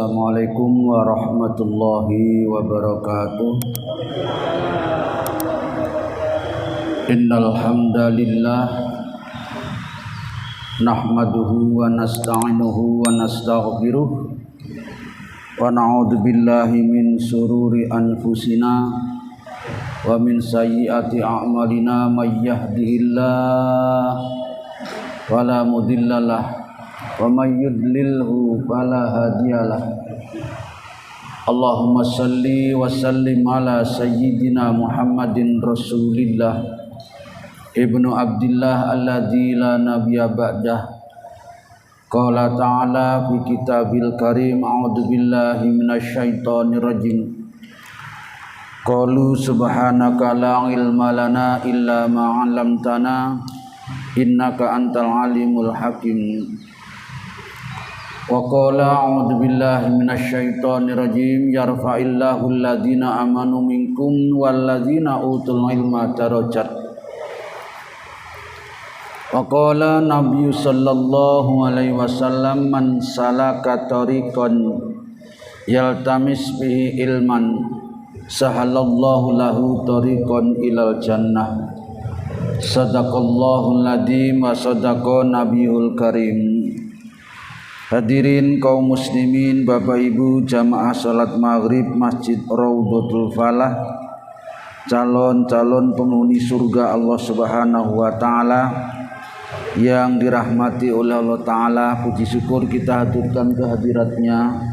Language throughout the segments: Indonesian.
Assalamualaikum warahmatullahi wabarakatuh. Innal hamdalillah nahmaduhu wa nasta'inuhu wa nastaghfiruh wa na'udzu billahi min sururi anfusina wa min sayyiati a'malina may yahdihillahu fala mudhillalah wa may yudlilhu fala hadiyalah. Allahumma salli wa sallim ala sayyidina Muhammadin Rasulillah ibnu Abdillah alladzi la nabiyya ba'dah. Qala ta'ala fi kitabil karim a'udzu billahi minasyaitonir rajim. Qalu subhanaka la ilma lana illa ma 'allamtana innaka antal alimul hakim. Wa qala a'udzu billahi minasyaitonir rajim yarfa'illahu alladhina amanu minkum walladzina utul ilma darajat. Wa qala nabiyyu sallallahu alaihi wasallam man salaka tariqan yaltamis bihi ilman sahalallahu lahu tariqan ilal jannah. Sadaqallahul adzim wa sadaqa nabiyul karim. Hadirin kaum muslimin, Bapak Ibu jamaah salat maghrib Masjid Raudhatul Falah, calon-calon penghuni surga Allah Subhanahu wa taala yang dirahmati oleh Allah taala, puji syukur kita haturkan kehadiratnya.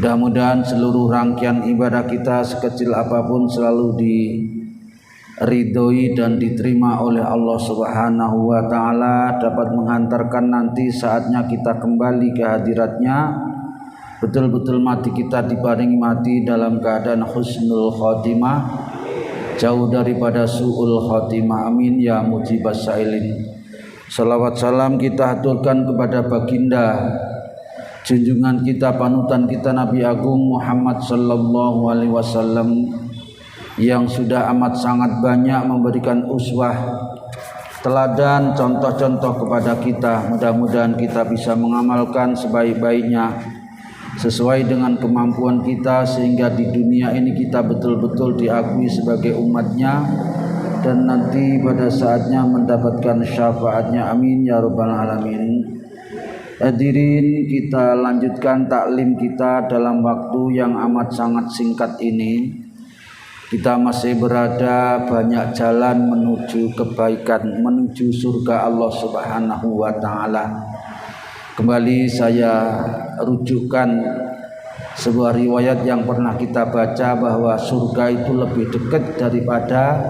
Mudah-mudahan seluruh rangkaian ibadah kita sekecil apapun selalu diridhoi dan diterima oleh Allah Subhanahu wa taala, dapat menghantarkan nanti saatnya kita kembali ke hadiratnya, betul-betul mati kita dibarengi mati dalam keadaan husnul khotimah, jauh daripada su'ul khotimah. Amin ya mujibas sa'ilin. Salawat salam kita haturkan kepada baginda junjungan kita, panutan kita, Nabi Agung Muhammad sallallahu alaihi wasallam, yang sudah amat sangat banyak memberikan uswah, teladan, contoh-contoh kepada kita. Mudah-mudahan kita bisa mengamalkan sebaik-baiknya sesuai dengan kemampuan kita, sehingga di dunia ini kita betul-betul diakui sebagai umatnya dan nanti pada saatnya mendapatkan syafaatnya. Amin ya rabbal alamin. Hadirin, kita lanjutkan taklim kita dalam waktu yang amat sangat singkat ini. Kita masih berada banyak jalan menuju kebaikan, menuju surga Allah Subhanahu wa taala. Kembali saya rujukkan sebuah riwayat yang pernah kita baca, bahwa surga itu lebih dekat daripada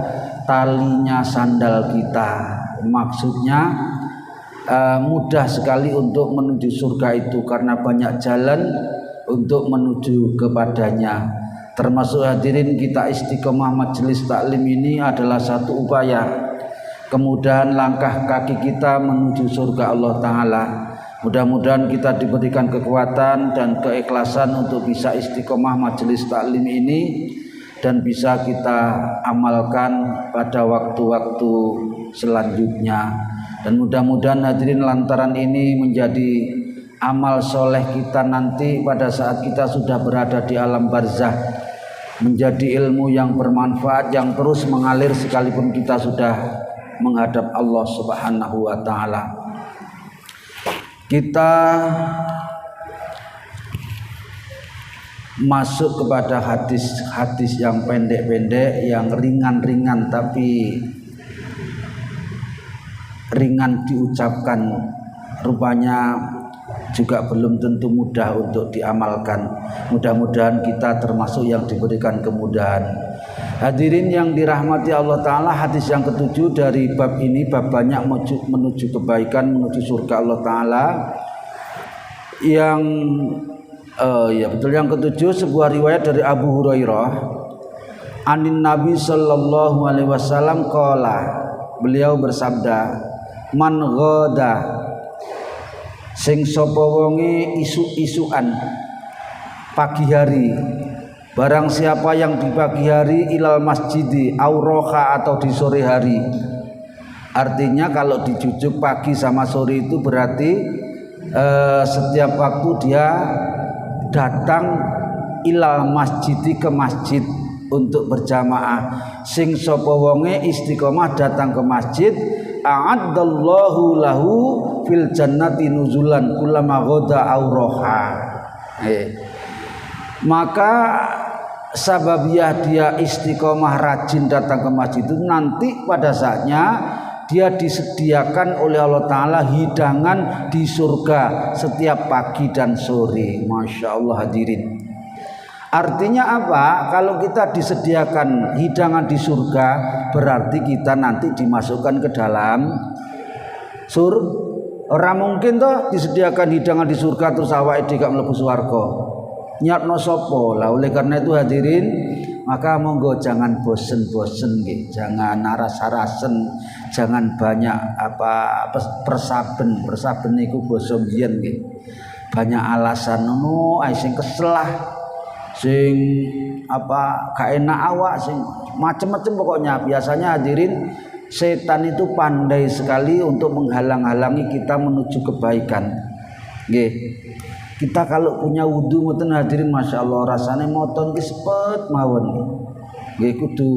talinya sandal kita. Maksudnya mudah sekali untuk menuju surga itu karena banyak jalan untuk menuju kepadanya. Termasuk hadirin kita istiqomah majelis taklim ini adalah satu upaya kemudahan langkah kaki kita menuju surga Allah taala. Mudah-mudahan kita diberikan kekuatan dan keikhlasan untuk bisa istiqomah majelis taklim ini dan bisa kita amalkan pada waktu-waktu selanjutnya. Dan mudah-mudahan hadirin lantaran ini menjadi amal soleh kita nanti pada saat kita sudah berada di alam barzah, menjadi ilmu yang bermanfaat yang terus mengalir sekalipun kita sudah menghadap Allah Subhanahu wa taala. Kita masuk kepada hadis-hadis yang pendek-pendek, yang ringan-ringan tapi ringan diucapkan, rupanya juga belum tentu mudah untuk diamalkan. Mudah-mudahan kita termasuk yang diberikan kemudahan. Hadirin yang dirahmati Allah taala, hadis yang ketujuh dari bab ini, bab banyak menuju kebaikan, menuju surga Allah taala. Yang yang ketujuh, sebuah riwayat dari Abu Hurairah, anin Nabi sallallahu alaihi wasallam qala, beliau bersabda, man ghada, sing sapa wonge isu-isuan pagi hari, barang siapa yang di pagi hari ilal masjidi auroha, atau di sore hari. Artinya kalau dijujuk pagi sama sore itu berarti setiap waktu dia datang ilal masjidi ke masjid untuk berjamaah. Sing sapa wonge istiqomah datang ke masjid, a'addallahu lahu fil jannati nuzulan kullama ghada auroha. Maka sababiah dia istiqomah rajin datang ke masjid itu nanti pada saatnya dia disediakan oleh Allah Ta'ala hidangan di surga setiap pagi dan sore. Masya Allah hadirin. Artinya apa? Kalau kita disediakan hidangan di surga, berarti kita nanti dimasukkan ke dalam surga. Orang mungkin toh disediakan hidangan di surga terus awake dhewe gak mlebu swarga. Nyatno sapa? Lah oleh karena itu hadirin, maka monggo jangan bosen-bosen nggih, jangan naras-arasen, jangan banyak persaben niku basa biyen nggih. Banyak alasan ngono ae sing keselah, sing gak enak awak, sing macem-macem pokoknya. Biasanya hadirin, setan itu pandai sekali untuk menghalang-halangi kita menuju kebaikan. Nggih. Kita kalau punya wudu ngoten hadirin, Masya Allah rasane moton ki sepet mawon. Nggih kudu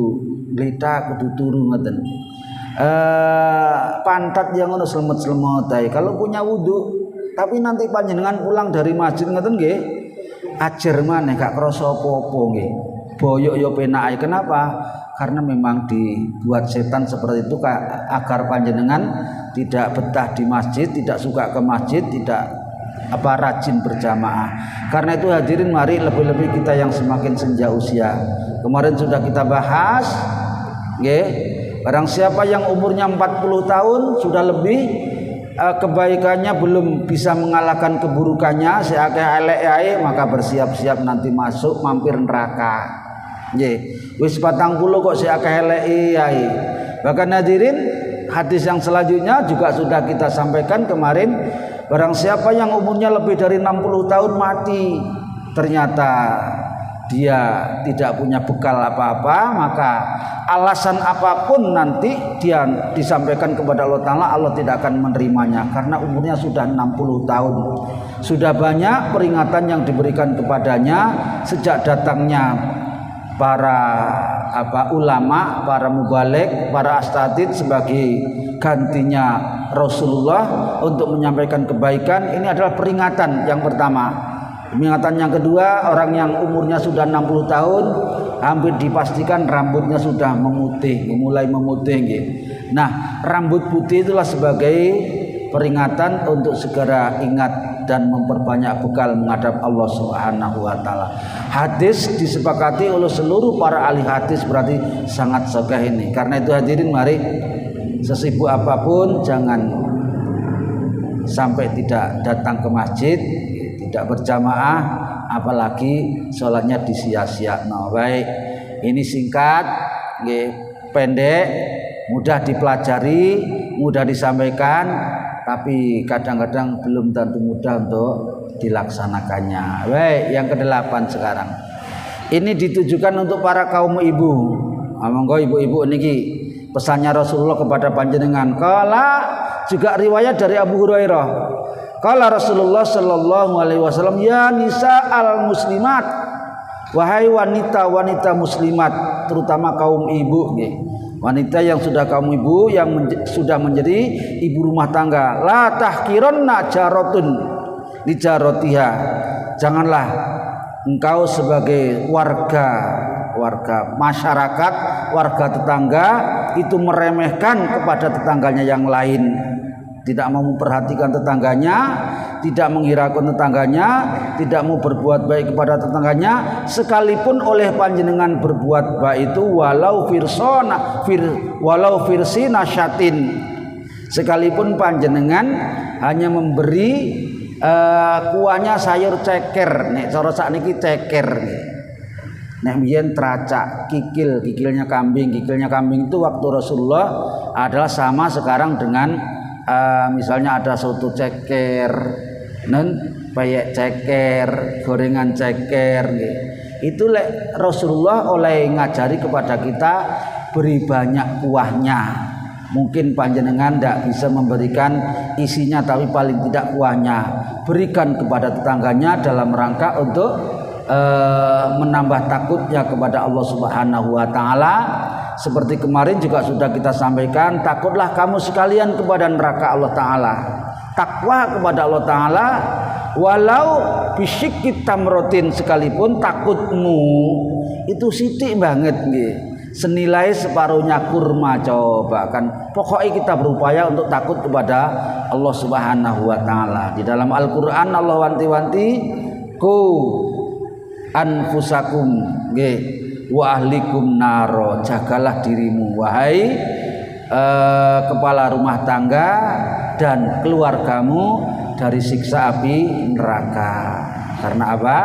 glita, kudu turu ngoten. Pantat yang ngono slemet-slemet ae. Kalau punya wudu, tapi nanti panjenengan pulang dari masjid ngoten nggih, ajer maneh gak krasa apa-apa nggih. Boyok yo penak ae. Kenapa? Karena memang dibuat setan seperti itu agar panjenengan tidak betah di masjid, tidak suka ke masjid, tidak rajin berjamaah. Karena itu hadirin, mari lebih-lebih kita yang semakin senja usia. Kemarin sudah kita bahas, nggih. Barang siapa yang umurnya 40 tahun sudah lebih, kebaikannya belum bisa mengalahkan keburukannya, seakeh elek ae, maka bersiap-siap nanti masuk mampir neraka. Nggih. Wis 40 kok seakeh elek ae. Bahkan hadirin, hadis yang selanjutnya juga sudah kita sampaikan kemarin. Barang siapa yang umurnya lebih dari 60 tahun mati, ternyata dia tidak punya bekal apa-apa, maka alasan apapun nanti dia disampaikan kepada Allah Ta'ala, Allah tidak akan menerimanya karena umurnya sudah 60 tahun. Sudah banyak peringatan yang diberikan kepadanya sejak datangnya para ulama, para mubaligh, para astadid sebagai gantinya Rasulullah untuk menyampaikan kebaikan. Ini adalah peringatan yang pertama. Peringatan yang kedua, orang yang umurnya sudah 60 tahun hampir dipastikan rambutnya sudah memutih, mulai memutih gitu. Nah, rambut putih itulah sebagai peringatan untuk segera ingat dan memperbanyak bekal menghadap Allah Subhanahu wa taala. Hadis disepakati oleh seluruh para ahli hadis, berarti sangat sahih ini. Karena itu hadirin, mari sesibuk apapun jangan sampai tidak datang ke masjid, tidak berjamaah, apalagi sholatnya disia-siakan. Baik, ini singkat, pendek, mudah dipelajari, mudah disampaikan, tapi kadang-kadang belum tentu mudah untuk dilaksanakannya. Baik, yang ke-8 sekarang. Ini ditujukan untuk para kaum ibu. Monggo ibu-ibu niki pesannya Rasulullah kepada panjenengan. Kala juga riwayat dari Abu Hurairah. Kala Rasulullah sallallahu alaihi wasallam, ya nisa al muslimat, wahai wanita-wanita muslimat, terutama kaum ibu nggih. Wanita yang sudah kaum ibu yang sudah menjadi ibu rumah tangga, la tahkiranna jaratun li jaratiha. Janganlah engkau sebagai warga masyarakat, warga tetangga itu meremehkan kepada tetangganya yang lain, tidak mau memperhatikan tetangganya, tidak menghiraukan tetangganya, tidak mau berbuat baik kepada tetangganya, sekalipun oleh panjenengan berbuat baik itu walau firsina syatin, sekalipun panjenengan hanya memberi kuahnya sayur ceker, nek cara sakniki ceker nih. Nek biyen teracak kikilnya kambing itu waktu Rasulullah adalah sama sekarang dengan misalnya ada soto ceker, peyek ceker, gorengan ceker gitu. Itu Rasulullah oleh ngajari kepada kita beri banyak kuahnya. Mungkin panjenengan tidak bisa memberikan isinya, tapi paling tidak kuahnya berikan kepada tetangganya dalam rangka untuk menambah takutnya kepada Allah Subhanahu wa taala. Seperti kemarin juga sudah kita sampaikan, takutlah kamu sekalian kepada neraka Allah taala. Takwa kepada Allah taala walau bisyikki tamrotin, sekalipun takutmu itu sithik banget nggih, senilai separuhnya kurma. Coba kan, pokoknya kita berupaya untuk takut kepada Allah Subhanahu wa taala. Di dalam Al-Qur'an Allah wanti-wanti, ku anfusakum nggih wa ahlikum naro, jagalah dirimu wahai kepala rumah tangga dan keluargamu dari siksa api neraka. Karena apa?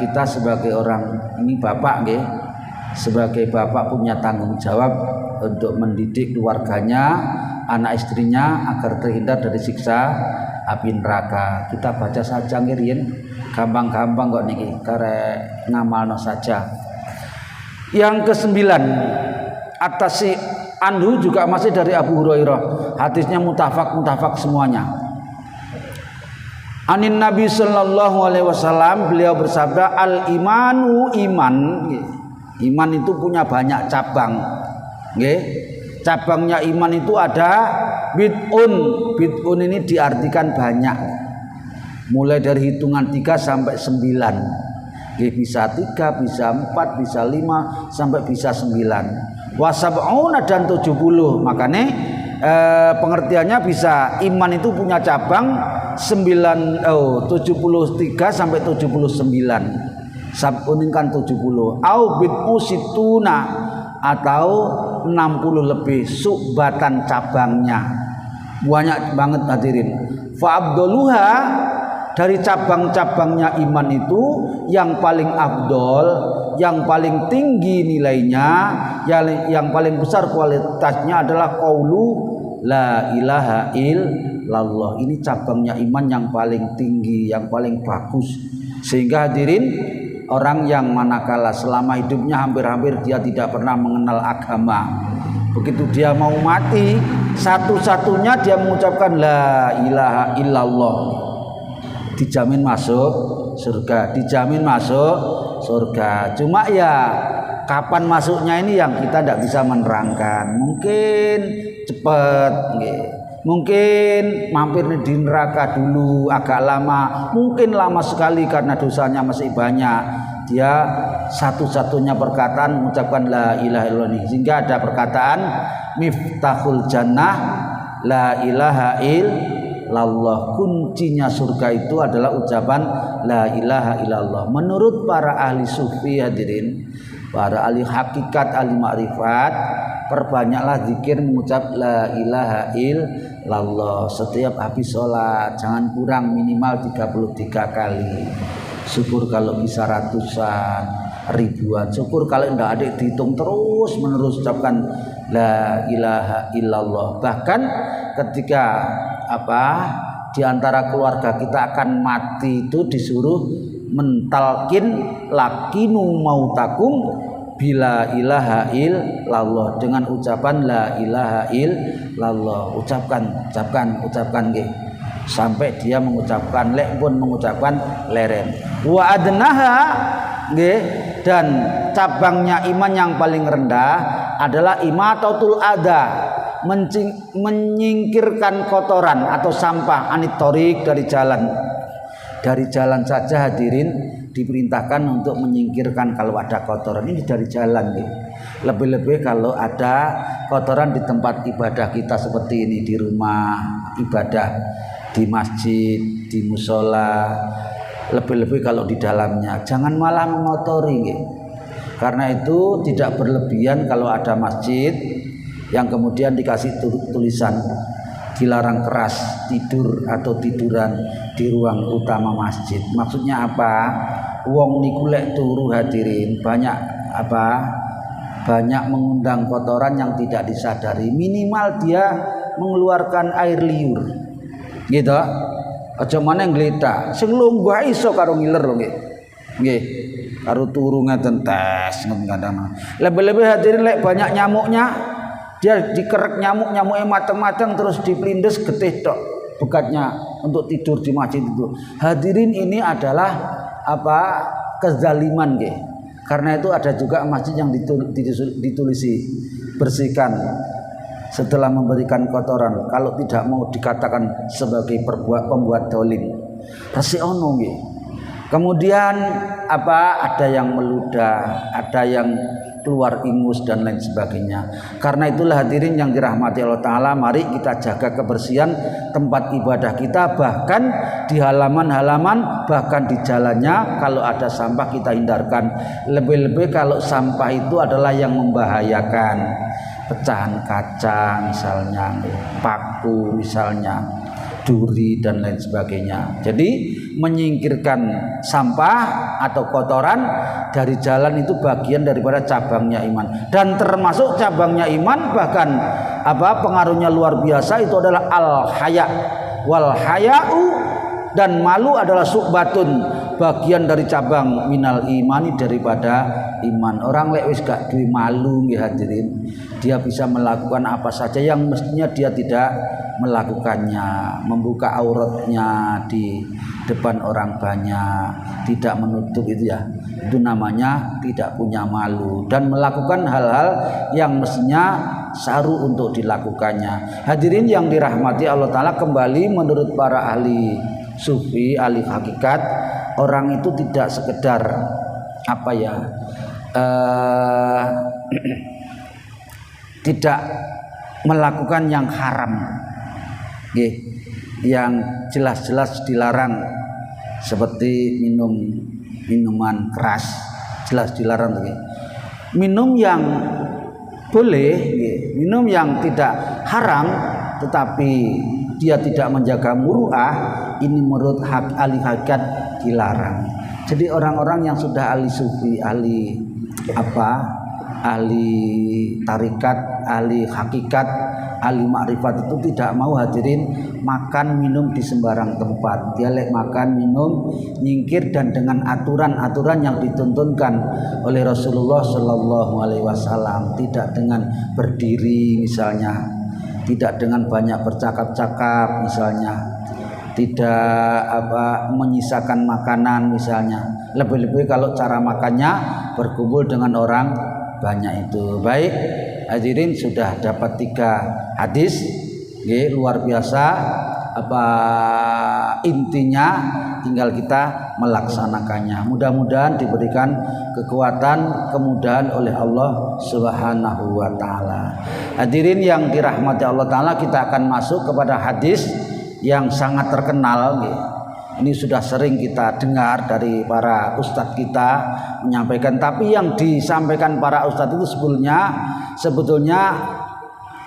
Kita sebagai orang ini bapak nggih, sebagai bapak punya tanggung jawab untuk mendidik keluarganya, anak istrinya agar terhindar dari siksa api neraka. Kita baca saja ngirin, gampang-gampang kok niki, karek ngamalno saja. Yang kesembilan, atasi anhu juga masih dari Abu Hurairah. Hadisnya mutafak semuanya. Anin Nabi sallallahu alaihi wasallam, beliau bersabda, al imanu iman. Iman itu punya banyak cabang. Nggih. Cabangnya iman itu ada bid'un. Bid'un ini diartikan banyak. Mulai dari hitungan 3 sampai 9. Nggih, bisa 3, bisa 4, bisa 5 sampai bisa 9. Wasab'una dan 70. Makanya pengertiannya bisa iman itu punya cabang 73 sampai 79. Sab'un kan 70. Au bid'u situna, atau 60 lebih subatan cabangnya. Banyak banget hadirin. Fa abdoluha, dari cabang-cabangnya iman itu yang paling afdol, yang paling tinggi nilainya, yang paling besar kualitasnya adalah qaulu la ilaha illallah. Ini cabangnya iman yang paling tinggi, yang paling bagus. Sehingga hadirin, orang yang manakala selama hidupnya hampir-hampir dia tidak pernah mengenal agama, begitu dia mau mati, satu-satunya dia mengucapkan la ilaha illallah, dijamin masuk surga, dijamin masuk surga. Cuma ya kapan masuknya ini yang kita tidak bisa menerangkan. Mungkin cepat, mungkin mampir di neraka dulu agak lama, mungkin lama sekali karena dosanya masih banyak. Dia satu-satunya perkataan mengucapkan la ilaha illallah. Sehingga ada perkataan miftahul jannah la ilaha illallah. Kuncinya surga itu adalah ucapan la ilaha illallah. Menurut para ahli sufi hadirin, para ahli hakikat, ahli ma'rifat, perbanyaklah zikir mengucap la ilaha illallah setiap habis sholat. Jangan kurang, minimal 33 kali. Syukur kalau bisa ratusan, ribuan. Syukur kalau tidak ada dihitung, terus menerus ucapkan la ilaha illallah. Bahkan ketika di antara keluarga kita akan mati itu disuruh mentalkin lakinu mautakum bila ilaha illallah, dengan ucapan la ilaha illallah. Ucapkan nggih, sampai dia mengucapkan, lek pun mengucapkan leren. Wa adnaha nggih, dan cabangnya iman yang paling rendah adalah imatatul adha, menyingkirkan kotoran atau sampah, anitorik, dari jalan. Dari jalan saja hadirin diperintahkan untuk menyingkirkan kalau ada kotoran. Ini dari jalan nih. Lebih-lebih kalau ada kotoran di tempat ibadah kita seperti ini, di rumah ibadah, di masjid, di musola. Lebih-lebih kalau di dalamnya, jangan malah mengotori nih. Karena itu tidak berlebihan kalau ada masjid yang kemudian dikasih tulisan dilarang keras tidur atau tiduran di ruang utama masjid. Maksudnya apa? Wong niku lek turu hadirin banyak mengundang kotoran yang tidak disadari. Minimal dia mengeluarkan air liur, gitu. Aja maneh ngletak, sing lungguh iso karo ngiler lho nggih. Karo turu ngeten tes ngoten kadang. Lebih-lebih hadirin lek banyak nyamuknya, Dia dikerek nyamuknya mateng-mateng terus dipelindes getih tok bekatnya untuk tidur di masjid itu. Hadirin, ini adalah kezaliman nggih. Karena itu ada juga masjid yang ditulisi bersihkan setelah memberikan kotoran, kalau tidak mau dikatakan sebagai pembuat dolim. Resi ono nggih. Kemudian ada yang meludah, ada yang keluar ingus dan lain sebagainya. Karena itulah hadirin yang dirahmati Allah Ta'ala, mari kita jaga kebersihan tempat ibadah kita, bahkan di halaman-halaman, bahkan di jalannya. Kalau ada sampah kita hindarkan. Lebih-lebih kalau sampah itu adalah yang membahayakan, pecahan kaca misalnya, paku misalnya, duri dan lain sebagainya. Jadi menyingkirkan sampah atau kotoran dari jalan itu bagian daripada cabangnya iman, dan termasuk cabangnya iman, bahkan pengaruhnya luar biasa, itu adalah al-haya. Wal haya'u, dan malu adalah su'batun, bagian dari cabang minal imani, daripada iman. Orang lek wis gak duwe malu nggih hadirin, dia bisa melakukan apa saja yang mestinya dia tidak melakukannya. Membuka auratnya di depan orang banyak, tidak menutup, itu namanya tidak punya malu, dan melakukan hal-hal yang mestinya saru untuk dilakukannya. Hadirin yang dirahmati Allah Ta'ala, kembali menurut para ahli sufi, ahli hakikat, orang itu tidak sekedar tidak melakukan yang haram, yang jelas-jelas dilarang, seperti minuman keras, jelas dilarang. Minum yang boleh, minum yang tidak haram, tetapi dia tidak menjaga muruah, ini menurut ahli hakikat dilarang. Jadi orang-orang yang sudah ahli sufi, ahli tarikat, ahli hakikat, ahli makrifat itu tidak mau hadirin makan minum di sembarang tempat. Dia makan minum nyingkir, dan dengan aturan-aturan yang dituntunkan oleh Rasulullah Shallallahu Alaihi Wasallam. Tidak dengan berdiri misalnya, tidak dengan banyak bercakap-cakap misalnya, tidak menyisakan makanan misalnya. Lebih-lebih kalau cara makannya berkumpul dengan orang banyak itu. Baik hadirin, sudah dapat 3 hadis, luar biasa. Intinya tinggal kita melaksanakannya. Mudah-mudahan diberikan kekuatan, kemudahan oleh Allah Subhanahu wa Ta'ala. Hadirin yang dirahmati Allah Ta'ala, kita akan masuk kepada hadis yang sangat terkenal. Ini sudah sering kita dengar dari para ustadz kita menyampaikan, tapi yang disampaikan para ustadz itu sebetulnya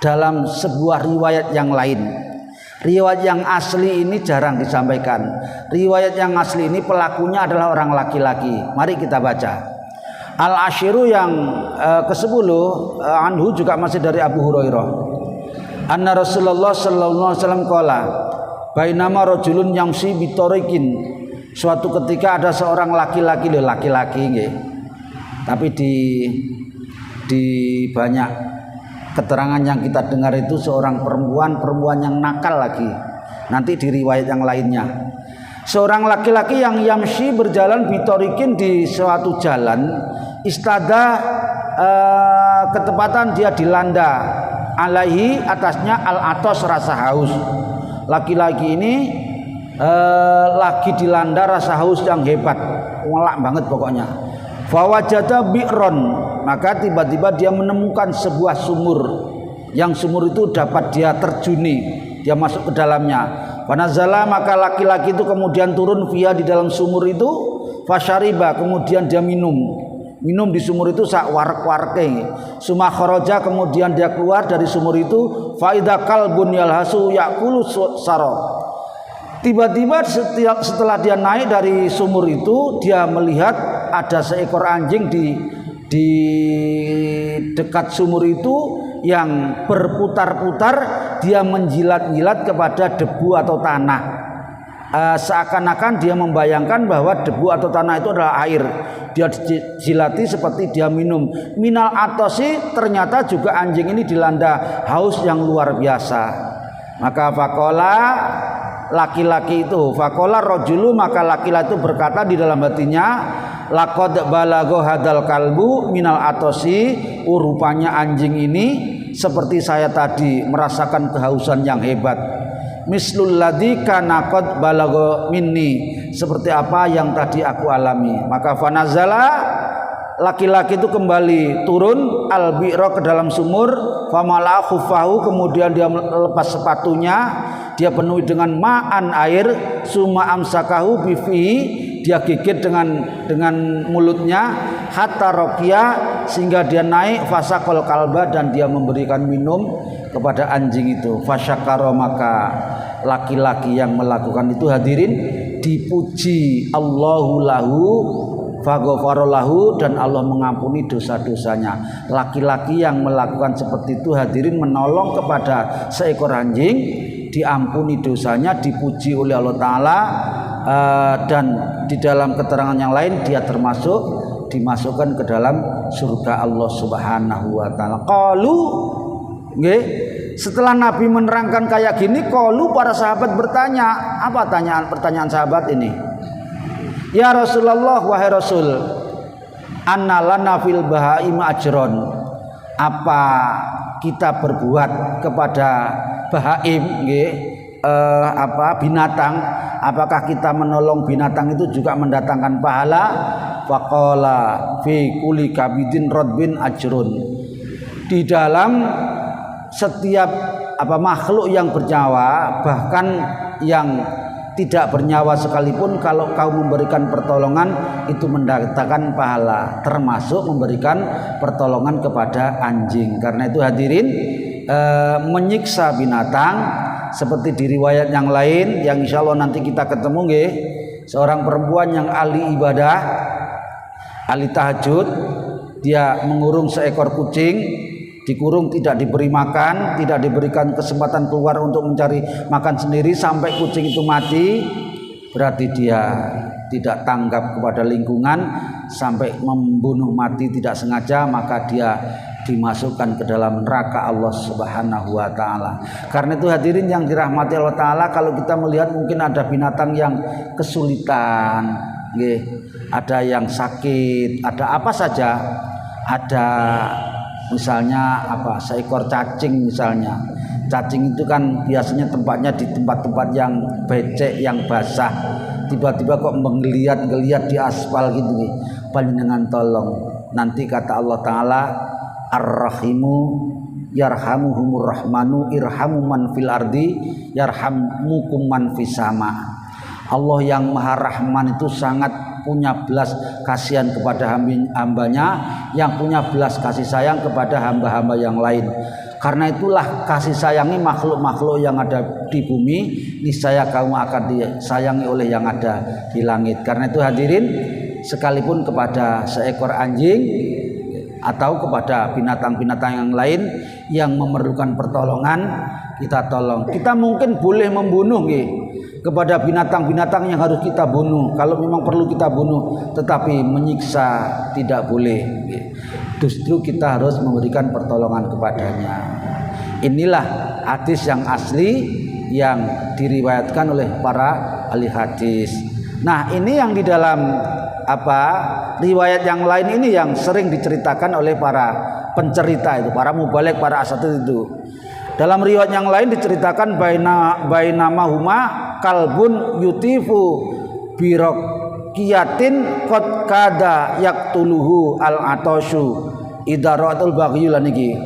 dalam sebuah riwayat yang lain. Riwayat yang asli ini jarang disampaikan. Riwayat yang asli ini pelakunya adalah orang laki-laki. Mari kita baca. Al-Ashiru yang ke-10 anhu juga masih dari Abu Hurairah. Anna Rasulullah sallallahu alaihi wasallam qala, bainama rajulun yamshi bitariqin. Suatu ketika ada seorang laki-laki nggih. Tapi di banyak keterangan yang kita dengar itu seorang perempuan yang nakal lagi. Nanti di riwayat yang lainnya, seorang laki-laki yang yamshi berjalan bitariqin di suatu jalan, istada ketepatan dia dilanda, alaihi atasnya al-atos, rasa haus. Laki-laki ini lagi dilanda rasa haus yang hebat, ngelak banget pokoknya. Fawajada bi'ron, maka tiba-tiba dia menemukan sebuah sumur, yang sumur itu dapat dia terjuni, dia masuk ke dalamnya. Wanazala, maka laki-laki itu kemudian turun via di dalam sumur itu. Fasyariba, kemudian dia minum di sumur itu sak warak-warke. Suma kharaja, kemudian dia keluar dari sumur itu. Faida kalbun yalhasu yakulu saro. Tiba-tiba setelah dia naik dari sumur itu, dia melihat ada seekor anjing di dekat sumur itu yang berputar-putar, dia menjilat-jilat kepada debu atau tanah. seakan-akan dia membayangkan bahwa debu atau tanah itu adalah air. Dia jilati seperti dia minum. Minal atosi, ternyata juga anjing ini dilanda haus yang luar biasa. Maka fakola, laki-laki itu, fakola rojulu, maka laki-laki itu berkata di dalam hatinya, laqad balago hadal kalbu minal atosi, rupanya anjing ini seperti saya tadi merasakan kehausan yang hebat. Mislul ladzi kana qad balago minni, seperti apa yang tadi aku alami. Maka fanazala, laki-laki itu kembali turun al-bi'ra ke dalam sumur, famala khuffahu, kemudian dia lepas sepatunya, dia penuhi dengan ma'an air, summa amsakahu bifihi, dia gigit dengan mulutnya, hatta rokia, sehingga dia naik, fasaqal kalba, dan dia memberikan minum kepada anjing itu. Fasyakara, maka laki-laki yang melakukan itu hadirin dipuji Allahu lahu faghfaralahu, dan Allah mengampuni dosa-dosanya. Laki-laki yang melakukan seperti itu hadirin menolong kepada seekor anjing, diampuni dosanya, dipuji oleh Allah Ta'ala, dan di dalam keterangan yang lain dia termasuk dimasukkan ke dalam surga Allah Subhanahu wa Ta'ala. Qalu, nggih, setelah Nabi menerangkan kayak gini, qalu, para sahabat bertanya. Apa pertanyaan sahabat ini? Ya Rasulullah, wahai Rasul, anna lana fil bahaim ajron, apa kita berbuat kepada bahaim, nggih, binatang, apakah kita menolong binatang itu juga mendatangkan pahala? Faqala fi kulli kabidin radbin ajrun, di dalam setiap makhluk yang bernyawa, bahkan yang tidak bernyawa sekalipun, kalau kau memberikan pertolongan itu mendatangkan pahala, termasuk memberikan pertolongan kepada anjing. Karena itu hadirin, menyiksa binatang seperti di riwayat yang lain yang insya Allah nanti kita ketemu, nggih, seorang perempuan yang ahli ibadah, ahli tahajud, dia mengurung seekor kucing, dikurung, tidak diberi makan, tidak diberikan kesempatan keluar untuk mencari makan sendiri sampai kucing itu mati. Berarti dia tidak tanggap kepada lingkungan sampai membunuh mati tidak sengaja, maka dia dimasukkan ke dalam neraka Allah Subhanahu wa Ta'ala. Karena itu hadirin yang dirahmati Allah Ta'ala, kalau kita melihat mungkin ada binatang yang kesulitan, ada yang sakit, ada apa saja, ada misalnya seekor cacing misalnya. Cacing itu kan biasanya tempatnya di tempat-tempat yang becek, yang basah. Tiba-tiba kok menggeliat-geliat di aspal gitu nih. Panjenengan tolong. Nanti kata Allah Ta'ala, Ar-Rahimu yarhamuhumur rahmanu irhamu man fil ardi yarhamukum man fis sama. Allah yang Maha Rahman itu sangat punya belas kasihan kepada hambanya, yang punya belas kasih sayang kepada hamba-hamba yang lain. Karena itulah kasih sayangi makhluk-makhluk yang ada di bumi, niscaya kamu akan disayangi oleh yang ada di langit. Karena itu hadirin, sekalipun kepada seekor anjing atau kepada binatang-binatang yang lain yang memerlukan pertolongan, kita tolong. Kita mungkin boleh membunuh, kepada binatang-binatang yang harus kita bunuh, kalau memang perlu kita bunuh, tetapi menyiksa tidak boleh. Justru kita harus memberikan pertolongan kepadanya. Inilah hadis yang asli yang diriwayatkan oleh para ahli hadis. Nah, ini yang di dalam riwayat yang lain ini yang sering diceritakan oleh para pencerita itu, para mubaligh, para asatidz itu. Dalam riwayat yang lain diceritakan bainamahuma kalbun yutifu birokiyatin qad kada yaktuluhu al-atoshu idaratul baghiyul niki.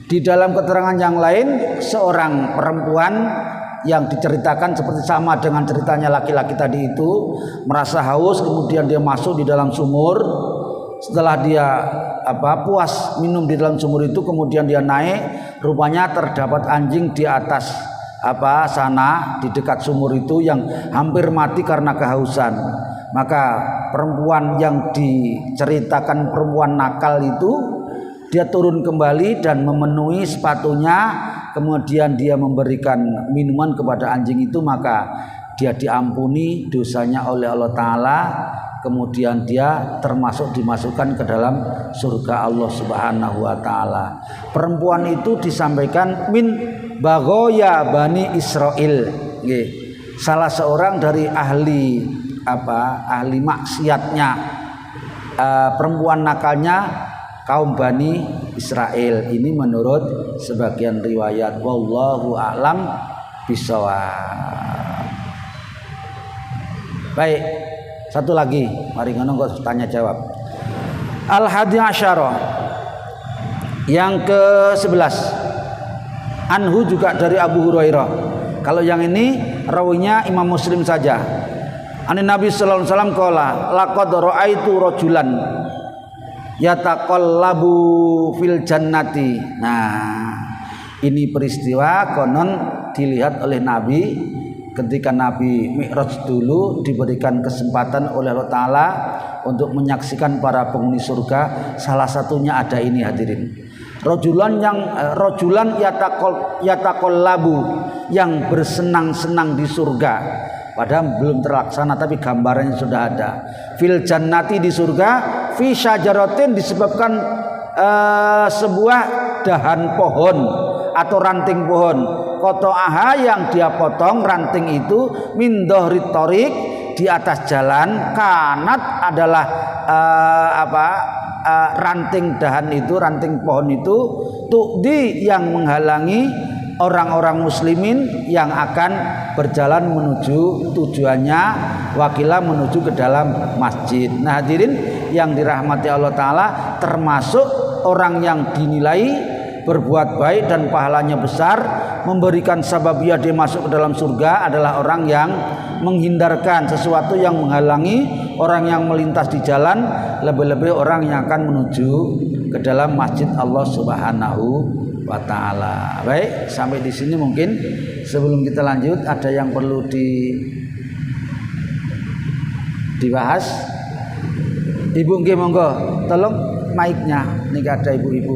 Di dalam keterangan yang lain, seorang perempuan yang diceritakan seperti sama dengan ceritanya laki-laki tadi itu, merasa haus, kemudian dia masuk di dalam sumur. Setelah dia puas minum di dalam sumur itu, kemudian dia naik, rupanya terdapat anjing di atas sana di dekat sumur itu yang hampir mati karena kehausan. Maka perempuan yang diceritakan perempuan nakal itu, dia turun kembali dan memenuhi sepatunya, kemudian dia memberikan minuman kepada anjing itu, maka dia diampuni dosanya oleh Allah Ta'ala, kemudian dia termasuk dimasukkan ke dalam surga Allah Subhanahu wa Ta'ala. Perempuan itu disampaikan min bagoya Bani Israel, salah seorang dari ahli maksiatnya, perempuan nakalnya kaum Bani Israel. Ini menurut sebagian riwayat. Wallahu a'lam bishawab. Baik, satu lagi, mari ngono kok tanya jawab. Al-hadi asyara, yang ke-11, anhu juga dari Abu Hurairah. Kalau yang ini rawinya Imam Muslim saja. An Nabi sallallahu alaihi wasallam qala laqad ra'aitu rajulan yataqallabu fil jannati. Nah, ini peristiwa konon dilihat oleh Nabi ketika Nabi Mi'raj dulu, diberikan kesempatan oleh Allah Ta'ala untuk menyaksikan para penghuni surga. Salah satunya ada ini, hadirin. Rojulan yataqallabu, yang bersenang-senang di surga. Padahal belum terlaksana, tapi gambarannya sudah ada. Fil jannati, di surga. Fi syajaratin, disebabkan sebuah dahan pohon atau ranting pohon. Qata'aha, yang dia potong ranting itu, min dhahri thariq, di atas jalan. Kanat adalah ranting dahan itu, ranting pohon itu, tu'di, yang menghalangi orang-orang muslimin yang akan berjalan menuju tujuannya, wakila menuju ke dalam masjid. Nah, hadirin yang dirahmati Allah Ta'ala, termasuk orang yang dinilai berbuat baik dan pahalanya besar, memberikan sababiyah dia masuk ke dalam surga, adalah orang yang menghindarkan sesuatu yang menghalangi orang yang melintas di jalan, lebih-lebih orang yang akan menuju ke dalam masjid Allah Subhanahu wa Ta'ala. Baik, sampai di sini mungkin. Sebelum kita lanjut, ada yang perlu dibahas? Ibu nggih, monggo tolong mic-nya, nih ada ibu-ibu.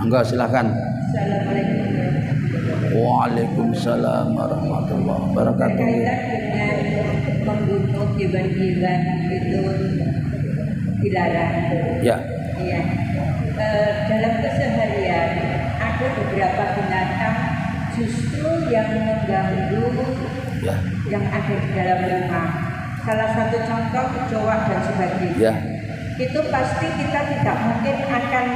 Monggo silakan. Waalaikumsalam warahmatullahi wabarakatuh. Dengan membunuh hewan-hewan itu dilarang. Ya. Iya. Dalam keseharian ada beberapa binatang justru yang mengganggu Ya. yang ada di dalam rumah. Salah satu contoh kecoa dan sebagainya. Ya. Itu pasti kita tidak mungkin akan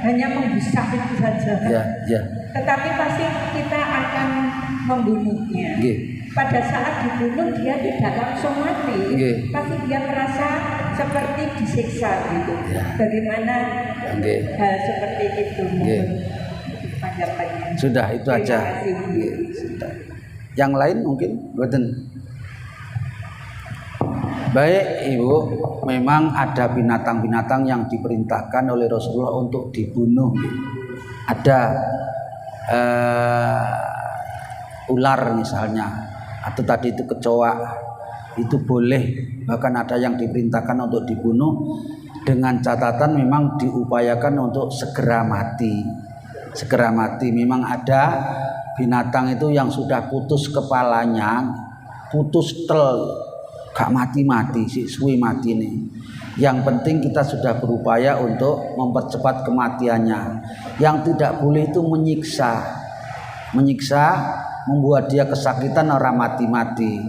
hanya membisah itu saja. Ya, ya. Tetapi pasti kita akan membunuhnya. Pada saat dibunuh dia tidak langsung mati. Pasti dia merasa seperti disiksa gitu. Bagaimana hal seperti itu? Sudah, itu aja. Sudah. Yang lain mungkin boten. Baik Ibu, memang ada binatang-binatang yang diperintahkan oleh Rasulullah untuk dibunuh. Ada ular misalnya, atau tadi itu kecoa, itu boleh. Bahkan ada yang diperintahkan untuk dibunuh, dengan catatan memang diupayakan untuk segera mati. Segera mati. Memang ada binatang itu yang sudah putus kepalanya, putus gak mati-mati, si suwi mati nih. Yang penting kita sudah berupaya untuk mempercepat kematiannya. Yang tidak boleh itu menyiksa, membuat dia kesakitan, orang mati-mati.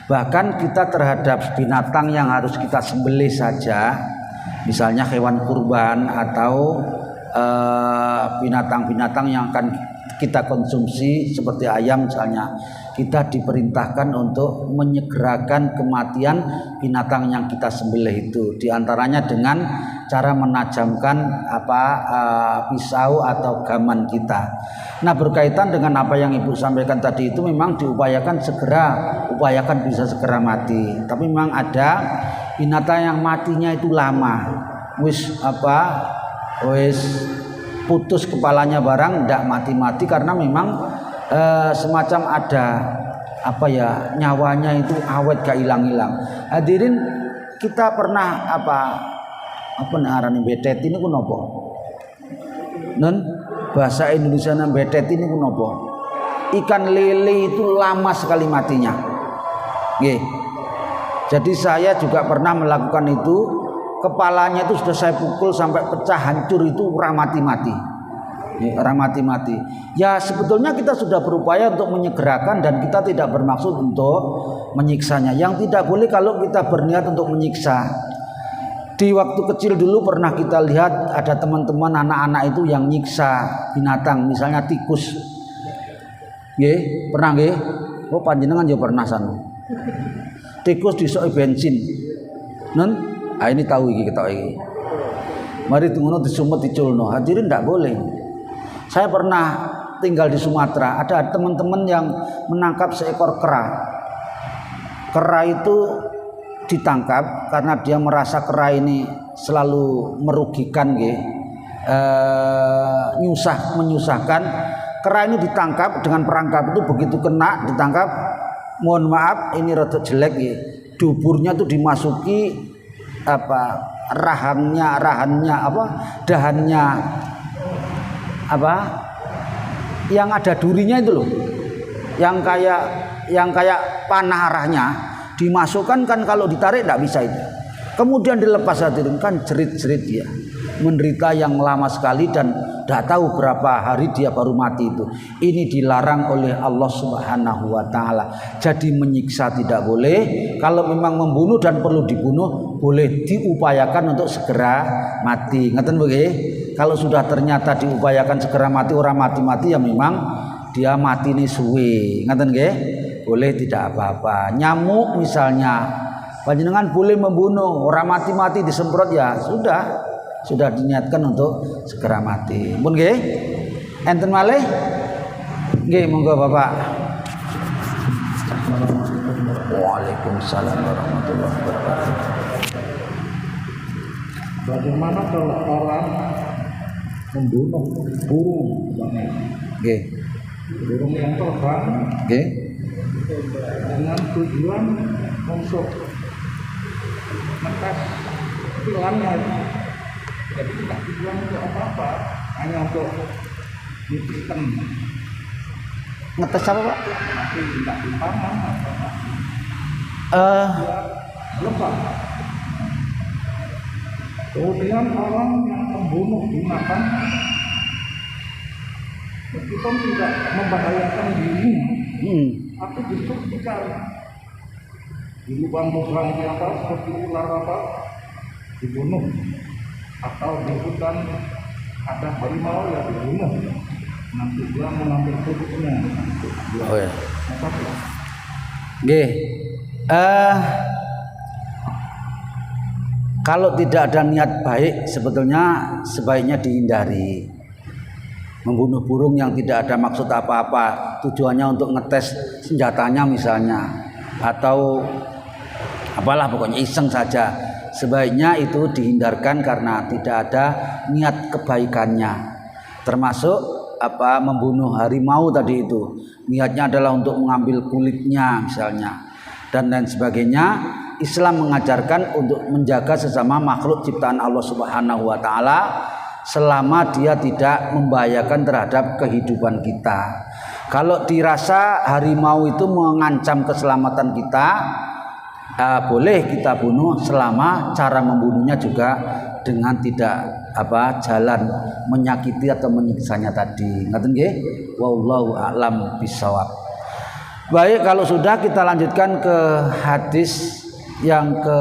Bahkan kita terhadap binatang yang harus kita sembelih saja, misalnya hewan kurban atau binatang-binatang yang akan kita konsumsi seperti ayam misalnya, kita diperintahkan untuk menyegerakan kematian binatang yang kita sembelih itu. Di antaranya dengan cara menajamkan pisau atau gaman kita. Nah, berkaitan dengan apa yang Ibu sampaikan tadi itu, memang upayakan bisa segera mati. Tapi memang ada binatang yang matinya itu lama. Wis putus kepalanya barang ndak mati-mati, karena memang semacam ada nyawanya itu awet gak hilang-hilang. Hadirin, kita pernah apa narani betet ini ku nopo? bahasa Indonesia betet ini pun apa? Ikan lele itu lama sekali matinya. Nggih. Jadi saya juga pernah melakukan itu, kepalanya itu sudah saya pukul sampai pecah hancur itu orang mati-mati. Orang mati-mati. Ya sebetulnya kita sudah berupaya untuk menyegerakan dan kita tidak bermaksud untuk menyiksanya. Yang tidak boleh kalau kita berniat untuk menyiksa. Di waktu kecil dulu pernah kita lihat ada teman-teman anak-anak itu yang nyiksa binatang, misalnya tikus. Nggih, pernah nggih? Oh panjenengan ya pernah sana. Tikus disoki bensin. Ini tahu iki ketok iki. Mari tunggu disumet diculno. Hadirin tidak boleh. Saya pernah tinggal di Sumatera, ada teman-teman yang menangkap seekor kera. Kera itu ditangkap karena dia merasa kera ini selalu merugikan nggih. Menyusahkan. Kera ini ditangkap dengan perangkap itu begitu kena ditangkap, mohon maaf ini rada jelek ya. Duburnya itu dimasuki dahannya yang ada durinya itu loh. Yang kayak panah arahnya dimasukkan kan kalau ditarik tidak bisa itu. Kemudian dilepas hadirin kan jerit-jerit dia. Menderita yang lama sekali dan tidak tahu berapa hari dia baru mati itu. Ini dilarang oleh Allah Subhanahu wa taala. Jadi menyiksa tidak boleh. Kalau memang membunuh dan perlu dibunuh, boleh diupayakan untuk segera mati. Ngeten nggih? Kalau sudah ternyata diupayakan segera mati, orang mati-mati ya memang dia mati ini suwe. Ngeten nggih? Boleh tidak apa-apa. Nyamuk misalnya, panjenengan boleh membunuh, orang mati-mati disemprot ya sudah diniatkan untuk segera mati. Pun nggih? Enten malih? Nggih, monggo Bapak. Waalaikumsalam warahmatullahi wabarakatuh. Bagaimana kalau orang membunuh burung? Nggih. Burung yang terbang. Nggih. Dengan tujuan untuk menetas tulangnya. Jadi tidak tujuan untuk apa-apa, hanya untuk dipikan. Ngetes apa Pak? Tapi tidak dipaman apa-apa. Lebah. Kemudian orang yang membunuh binatang, meskipun tidak membahayakan dirinya, tapi justru dicari di lubang-lubang di atas seperti ular apa dibunuh, atau di hutan ada harimau yang dibunuh, nanti dia mengambil kulitnya. Oh ya. Nggih. Kalau tidak ada niat baik, sebetulnya sebaiknya dihindari. Membunuh burung yang tidak ada maksud apa-apa, tujuannya untuk ngetes senjatanya misalnya, atau apalah pokoknya iseng saja. Sebaiknya itu dihindarkan karena tidak ada niat kebaikannya. Termasuk membunuh harimau tadi itu, niatnya adalah untuk mengambil kulitnya misalnya dan lain sebagainya. Islam mengajarkan untuk menjaga sesama makhluk ciptaan Allah Subhanahu wa taala selama dia tidak membahayakan terhadap kehidupan kita. Kalau dirasa harimau itu mengancam keselamatan kita, boleh kita bunuh selama cara membunuhnya juga dengan tidak jalan menyakiti atau menyiksanya tadi. Ngaten nggih? Wallahu a'lam bishawab. Baik, kalau sudah kita lanjutkan ke hadis yang ke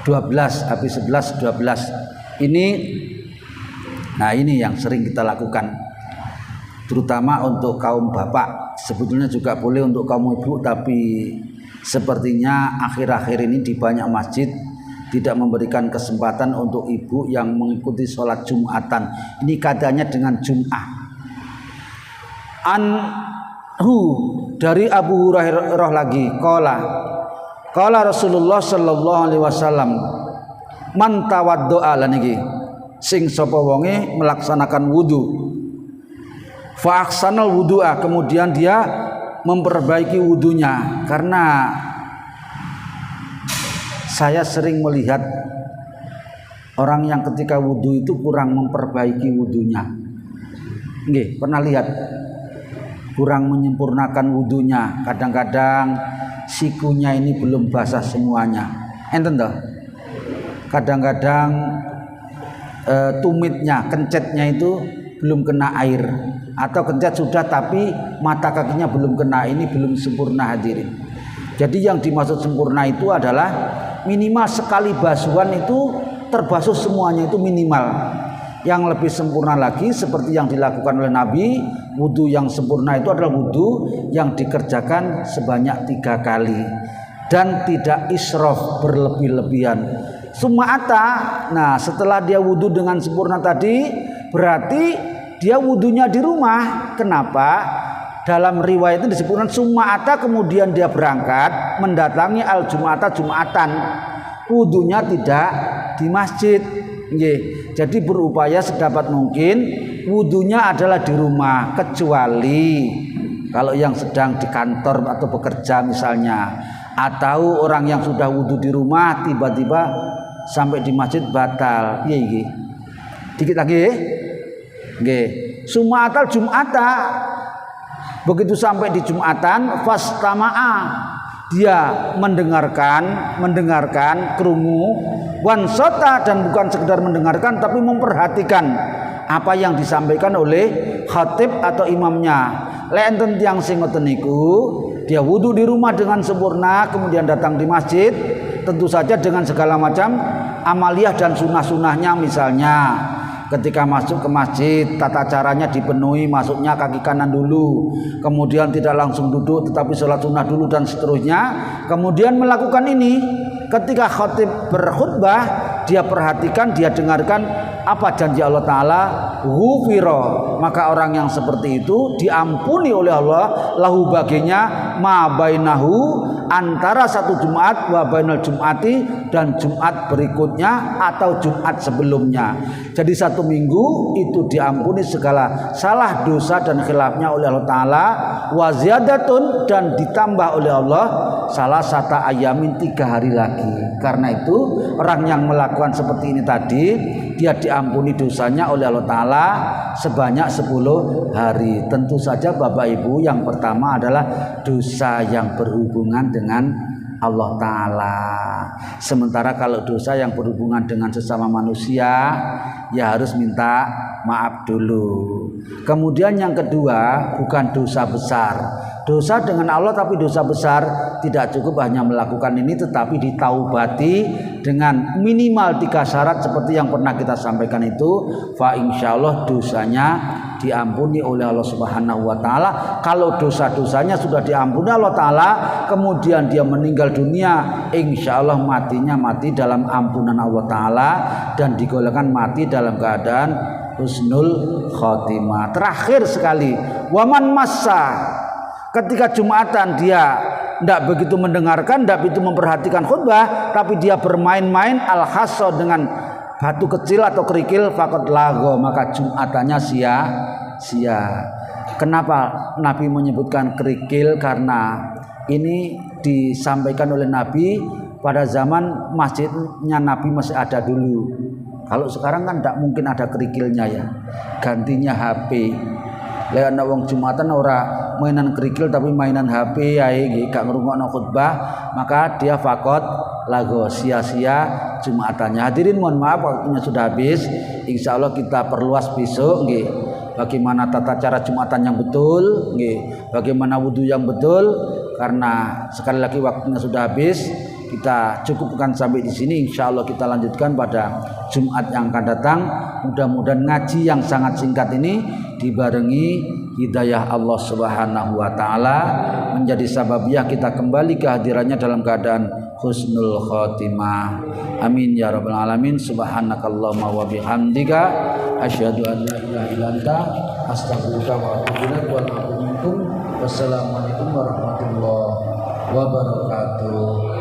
12, habis 11 12. Ini yang sering kita lakukan, terutama untuk kaum bapak. Sebetulnya juga boleh untuk kaum ibu, tapi sepertinya akhir-akhir ini di banyak masjid tidak memberikan kesempatan untuk ibu yang mengikuti sholat Jumatan. Ini katanya dengan Jum'ah. Dari Abu Hurairah lagi, Qala Rasulullah sallallahu alaihi wasallam, man tawaddo'a lan iki sing sapa wonge melaksanakan wudu, fa ahsanal wudu'a, kemudian dia memperbaiki wudunya. Karena saya sering melihat orang yang ketika wudu itu kurang memperbaiki wudunya. Nggih, pernah lihat kurang menyempurnakan wudunya, kadang-kadang sikunya ini belum basah semuanya. Enten toh? Kadang-kadang tumitnya, kencetnya itu belum kena air, atau kencet sudah tapi mata kakinya belum kena, ini belum sempurna hadirin. Jadi yang dimaksud sempurna itu adalah minimal sekali basuhan itu terbasuh semuanya, itu minimal. Yang lebih sempurna lagi seperti yang dilakukan oleh Nabi, wudu yang sempurna itu adalah wudu yang dikerjakan sebanyak 3 kali dan tidak israf, berlebih-lebihan. Suma'ata, nah setelah dia wudu dengan sempurna tadi, berarti dia wudunya di rumah. Kenapa? Dalam riwayat itu disebutkan suma'ata, kemudian dia berangkat mendatangi al-jum'ata, jum'atan. Wudunya tidak di masjid. Jadi berupaya sedapat mungkin wudunya adalah di rumah, kecuali kalau yang sedang di kantor atau bekerja misalnya, atau orang yang sudah wudu di rumah tiba-tiba sampai di masjid batal. Dikit lagi. Sum'atal jum'ata, begitu sampai di jum'atan fastama'a, dia mendengarkan krungu, wansota, dan bukan sekedar mendengarkan tapi memperhatikan apa yang disampaikan oleh khatib atau imamnya. Enten tiyang sing ngoten niku, dia wudu di rumah dengan sempurna kemudian datang di masjid, tentu saja dengan segala macam amaliyah dan sunah-sunahnya. Misalnya ketika masuk ke masjid, tata caranya dipenuhi, masuknya kaki kanan dulu, kemudian tidak langsung duduk tetapi sholat sunnah dulu dan seterusnya. Kemudian melakukan ini ketika khatib berkhutbah, dia perhatikan, dia dengarkan apa janji Allah Ta'ala, ghufira, maka orang yang seperti itu diampuni oleh Allah, lahu baginya ma bainahu, antara satu Jumat wa bainal Jum'ati, dan Jumat berikutnya atau Jumat sebelumnya. Jadi satu minggu itu diampuni segala salah, dosa dan khilafnya oleh Allah Ta'ala, wa ziyadatun, dan ditambah oleh Allah salah satu ayamin, 3 hari lagi. Karena itu orang yang melakukan seperti ini tadi, dia diampuni dosanya oleh Allah Ta'ala sebanyak 10 hari. Tentu saja Bapak Ibu, yang pertama adalah dosa yang berhubungan dengan Allah Ta'ala. Sementara kalau dosa yang berhubungan dengan sesama manusia, ya harus minta maaf dulu. Kemudian yang kedua, bukan dosa besar. Dosa dengan Allah tapi dosa besar tidak cukup hanya melakukan ini, tetapi ditaubati dengan minimal 3 syarat seperti yang pernah kita sampaikan itu. Fa insyaallah dosanya diampuni oleh Allah Subhanahu wa Ta'ala. Kalau dosa-dosanya sudah diampuni Allah Ta'ala, kemudian dia meninggal dunia, insyaallah matinya mati dalam ampunan Allah Ta'ala dan digolongkan mati dalam keadaan husnul khotimah. Terakhir sekali, waman massa, ketika Jumatan dia tidak begitu mendengarkan, tidak begitu memperhatikan khutbah, tapi dia bermain-main al-hasso dengan batu kecil atau kerikil, faqad lago, maka Jumatannya sia-sia. Kenapa Nabi menyebutkan kerikil? Karena ini disampaikan oleh Nabi pada zaman masjidnya Nabi masih ada dulu. Kalau sekarang kan tidak mungkin ada kerikilnya ya, gantinya HP. Lek ana wong Jumatan ora mainan kerikil tapi mainan HP ae gak ngrungokno khutbah, maka dia faqat lago, sia-sia Jumatannya. Hadirin mohon maaf waktunya sudah habis. Insyaallah kita perluas besok nggih. Bagaimana tata cara Jumatan yang betul nggih, bagaimana wudu yang betul, karena sekali lagi waktunya sudah habis. Kita cukupkan sampai di sini. Insyaallah kita lanjutkan pada Jumat yang akan datang. Mudah-mudahan ngaji yang sangat singkat ini dibarengi hidayah Allah Subhanahu wa Ta'ala, menjadi sababiyah kita kembali ke hadirannya dalam keadaan husnul khotimah. Amin ya rabbal alamin. Subhanakallahumma wa bihamdika asyhadu an la ilaha illa anta astaghfiruka wa atubu ilaik. Wassalamualaikum warahmatullahi wabarakatuh.